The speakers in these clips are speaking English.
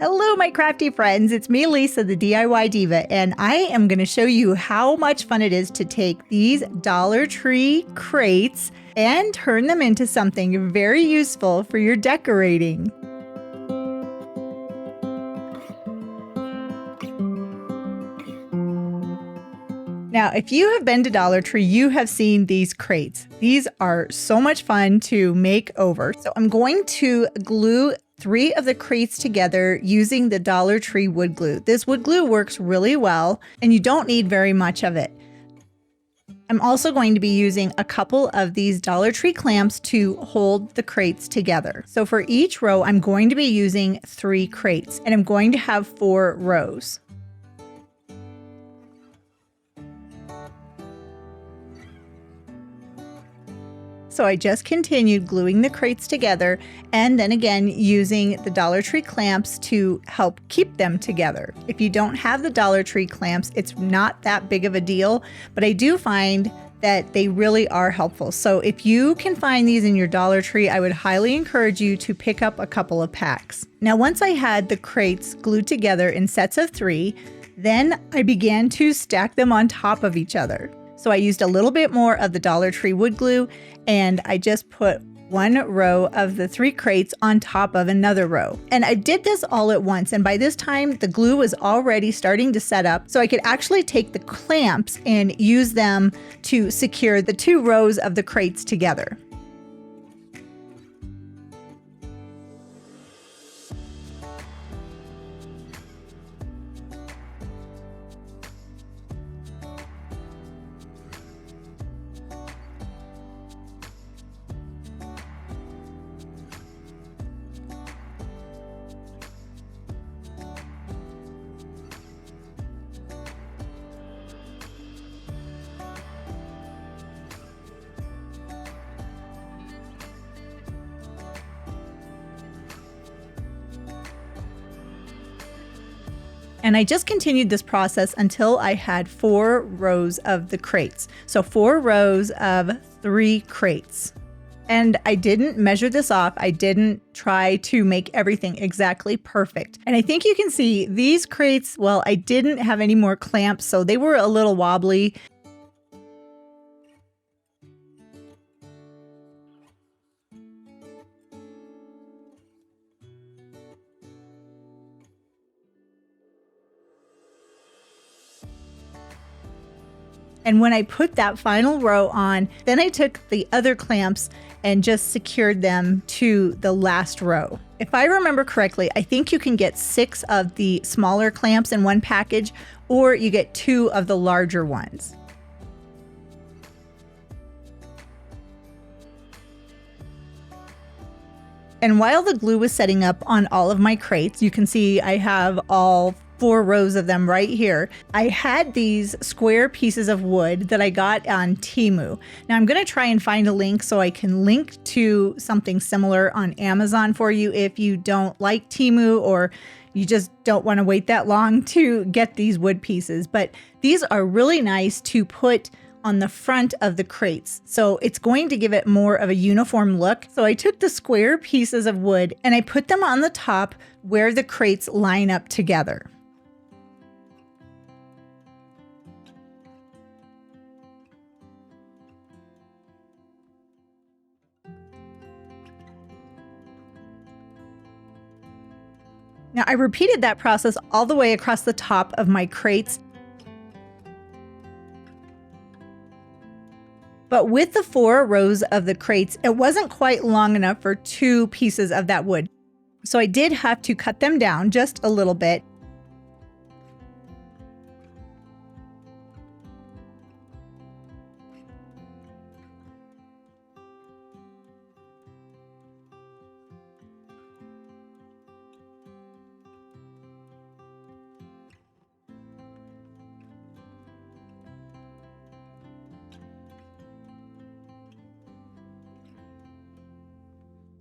Hello, my crafty friends. It's me, Lisa, the DIY Diva, and I am going to show you how much fun it is to take these Dollar Tree crates and turn them into something very useful for your decorating. Now, if you have been to Dollar Tree, you have seen these crates. These are so much fun to make over. So I'm going to glue 3 of the crates together using the Dollar Tree wood glue. This wood glue works really well, and you don't need very much of it. I'm also going to be using a couple of these Dollar Tree clamps to hold the crates together. So for each row, I'm going to be using 3 crates, and I'm going to have 4 rows. So I just continued gluing the crates together and then again using the Dollar Tree clamps to help keep them together. If you don't have the Dollar Tree clamps, it's not that big of a deal, but I do find that they really are helpful. So if you can find these in your Dollar Tree, I would highly encourage you to pick up a couple of packs. Now, once I had the crates glued together in sets of 3, then I began to stack them on top of each other. So I used a little bit more of the Dollar Tree wood glue, and I just put 1 row of the 3 crates on top of another row. And I did this all at once, and by this time the glue was already starting to set up, so I could actually take the clamps and use them to secure the 2 rows of the crates together. And I just continued this process until I had 4 rows of the crates. So 4 rows of 3 crates. And I didn't measure this off. I didn't try to make everything exactly perfect. And I think you can see these crates, well, I didn't have any more clamps, so they were a little wobbly. And when I put that final row on, then I took the other clamps and just secured them to the last row. If I remember correctly, I think you can get 6 of the smaller clamps in one package, or you get 2 of the larger ones. And while the glue was setting up on all of my crates, you can see I have all 4 rows of them right here. I had these square pieces of wood that I got on Temu. Now I'm going to try and find a link so I can link to something similar on Amazon for you if you don't like Temu or you just don't want to wait that long to get these wood pieces. But these are really nice to put on the front of the crates. So it's going to give it more of a uniform look. So I took the square pieces of wood and I put them on the top where the crates line up together. Now I repeated that process all the way across the top of my crates. But with the 4 rows of the crates, it wasn't quite long enough for 2 pieces of that wood. So I did have to cut them down just a little bit.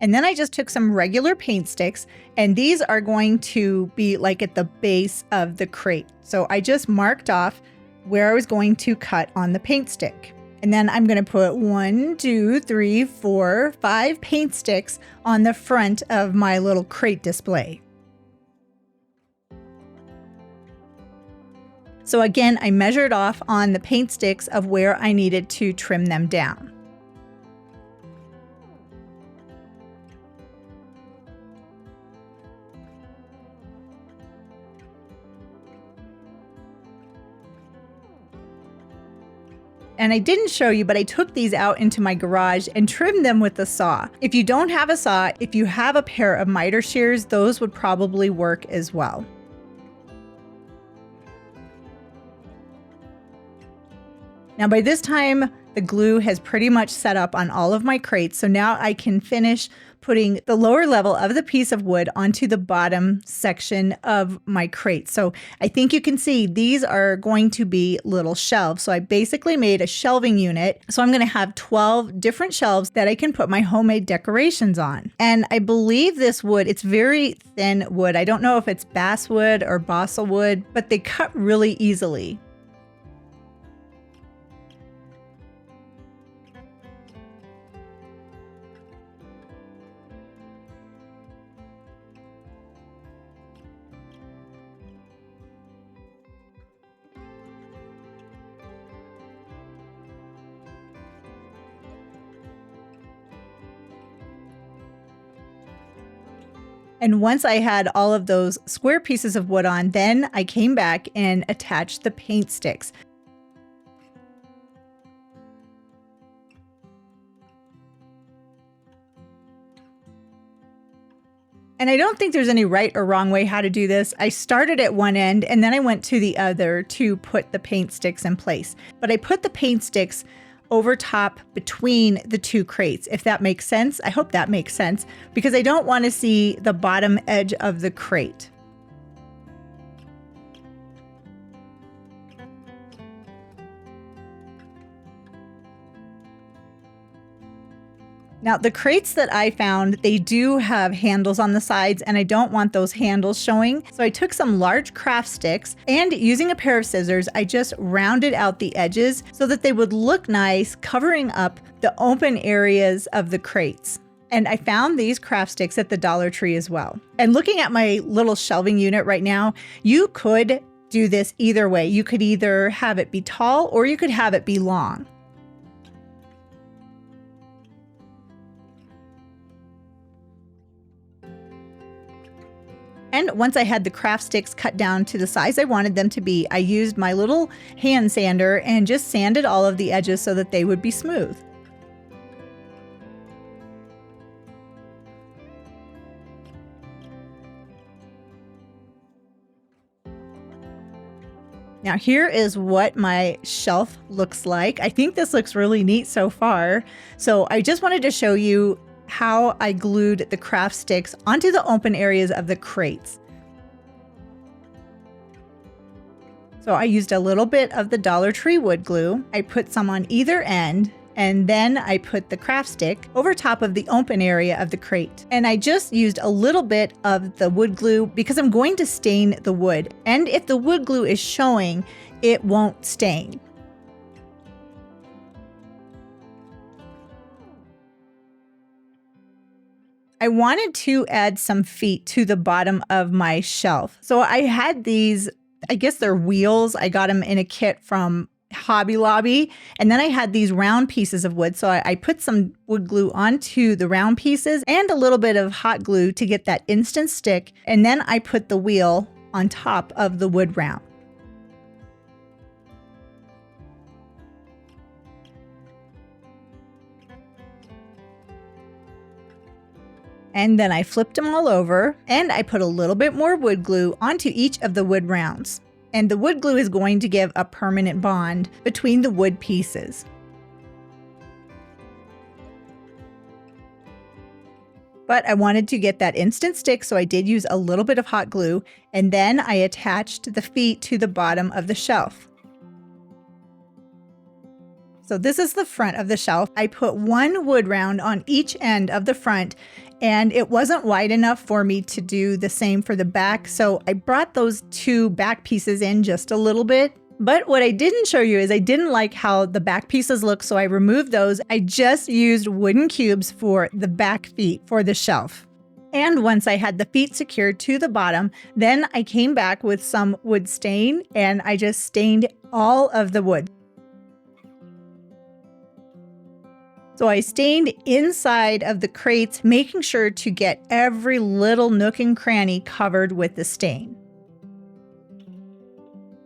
And then I just took some regular paint sticks, and these are going to be like at the base of the crate. So I just marked off where I was going to cut on the paint stick. And then I'm going to put 1, 2, 3, 4, 5 paint sticks on the front of my little crate display. So again, I measured off on the paint sticks of where I needed to trim them down. And I didn't show you, but I took these out into my garage and trimmed them with a saw. If you don't have a saw, if you have a pair of miter shears, those would probably work as well. Now by this time, the glue has pretty much set up on all of my crates, so now I can finish putting the lower level of the piece of wood onto the bottom section of my crate. So I think you can see these are going to be little shelves. So I basically made a shelving unit. So I'm going to have 12 different shelves that I can put my homemade decorations on. And I believe this wood, it's very thin wood. I don't know if it's basswood or balsa wood, but they cut really easily. And once I had all of those square pieces of wood on, then I came back and attached the paint sticks. And I don't think there's any right or wrong way how to do this. I started at one end and then I went to the other to put the paint sticks in place. But I put the paint sticks over top between the two crates, if that makes sense. I hope that makes sense because I don't want to see the bottom edge of the crate. Now the crates that I found, they do have handles on the sides and I don't want those handles showing. So I took some large craft sticks and using a pair of scissors, I just rounded out the edges so that they would look nice, covering up the open areas of the crates. And I found these craft sticks at the Dollar Tree as well. And looking at my little shelving unit right now, you could do this either way. You could either have it be tall or you could have it be long. And once I had the craft sticks cut down to the size I wanted them to be, I used my little hand sander and just sanded all of the edges so that they would be smooth. Now here is what my shelf looks like. I think this looks really neat so far. So I just wanted to show you how I glued the craft sticks onto the open areas of the crates. So I used a little bit of the Dollar Tree wood glue. I put some on either end, and then I put the craft stick over top of the open area of the crate. And I just used a little bit of the wood glue because I'm going to stain the wood. And if the wood glue is showing, it won't stain. I wanted to add some feet to the bottom of my shelf. So I had these, I guess they're wheels. I got them in a kit from Hobby Lobby. And then I had these round pieces of wood. So I put some wood glue onto the round pieces and a little bit of hot glue to get that instant stick. And then I put the wheel on top of the wood round. And then I flipped them all over and I put a little bit more wood glue onto each of the wood rounds. And the wood glue is going to give a permanent bond between the wood pieces. But I wanted to get that instant stick, so I did use a little bit of hot glue, and then I attached the feet to the bottom of the shelf. So this is the front of the shelf. I put one wood round on each end of the front, and it wasn't wide enough for me to do the same for the back. So I brought those two back pieces in just a little bit. But what I didn't show you is I didn't like how the back pieces look, so I removed those. I just used wooden cubes for the back feet for the shelf. And once I had the feet secured to the bottom, then I came back with some wood stain and I just stained all of the wood. So I stained inside of the crates, making sure to get every little nook and cranny covered with the stain.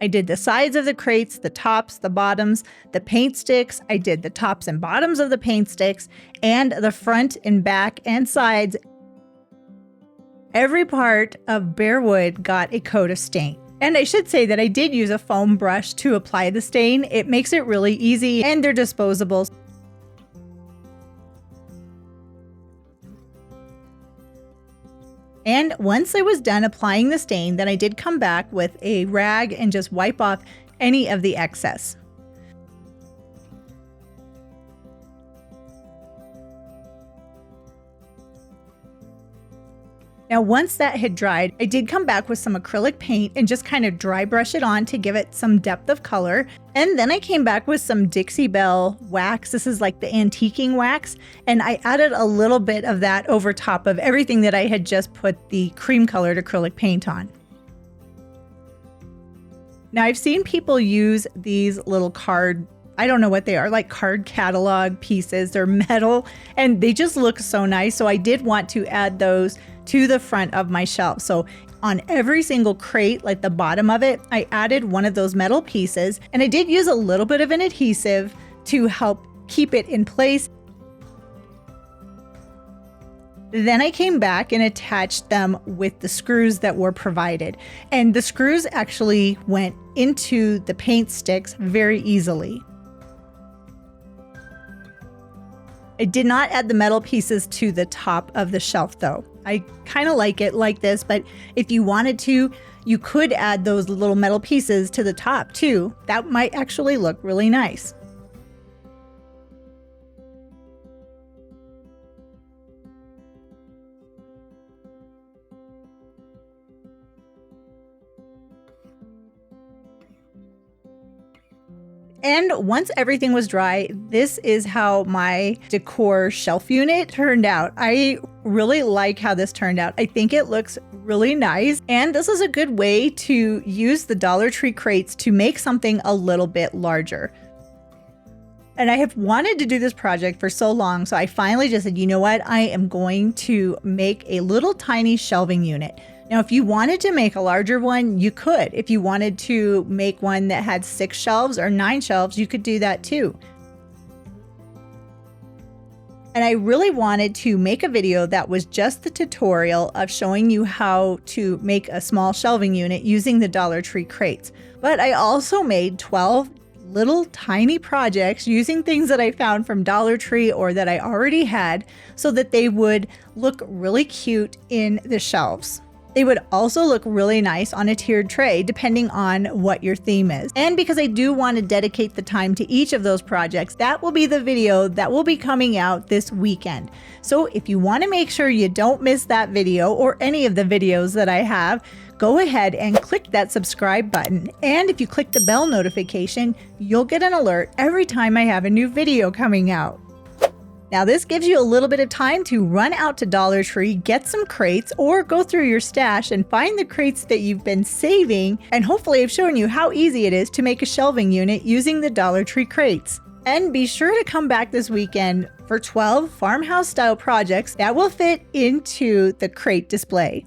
I did the sides of the crates, the tops, the bottoms, the paint sticks. I did the tops and bottoms of the paint sticks, and the front and back and sides. Every part of bare wood got a coat of stain. And I should say that I did use a foam brush to apply the stain. It makes it really easy and they're disposable. And once I was done applying the stain, then I did come back with a rag and just wipe off any of the excess. Now, once that had dried, I did come back with some acrylic paint and just kind of dry brush it on to give it some depth of color. And then I came back with some Dixie Belle wax. This is like the antiquing wax. And I added a little bit of that over top of everything that I had just put the cream colored acrylic paint on. Now, I've seen people use these little I don't know what they are, like card catalog pieces. They're metal and they just look so nice. So I did want to add those to the front of my shelf. So on every single crate, like the bottom of it, I added one of those metal pieces, and I did use a little bit of an adhesive to help keep it in place. Then I came back and attached them with the screws that were provided. And the screws actually went into the paint sticks very easily. I did not add the metal pieces to the top of the shelf though. I kind of like it like this, but if you wanted to, you could add those little metal pieces to the top too. That might actually look really nice. And once everything was dry, this is how my decor shelf unit turned out. I really like how this turned out. I think it looks really nice. And this is a good way to use the Dollar Tree crates to make something a little bit larger. And I have wanted to do this project for so long, so I finally just said, you know what? I am going to make a little tiny shelving unit. Now, if you wanted to make a larger one, you could. If you wanted to make one that had 6 shelves or 9 shelves, you could do that too. And I really wanted to make a video that was just the tutorial of showing you how to make a small shelving unit using the Dollar Tree crates. But I also made 12 little tiny projects using things that I found from Dollar Tree or that I already had so that they would look really cute in the shelves. They would also look really nice on a tiered tray depending on what your theme is. And because I do want to dedicate the time to each of those projects, that will be the video that will be coming out this weekend. So if you want to make sure you don't miss that video or any of the videos that I have, go ahead and click that subscribe button. And if you click the bell notification, you'll get an alert every time I have a new video coming out. Now this gives you a little bit of time to run out to Dollar Tree, get some crates, or go through your stash and find the crates that you've been saving. And hopefully I've shown you how easy it is to make a shelving unit using the Dollar Tree crates. And be sure to come back this weekend for 12 farmhouse style projects that will fit into the crate display.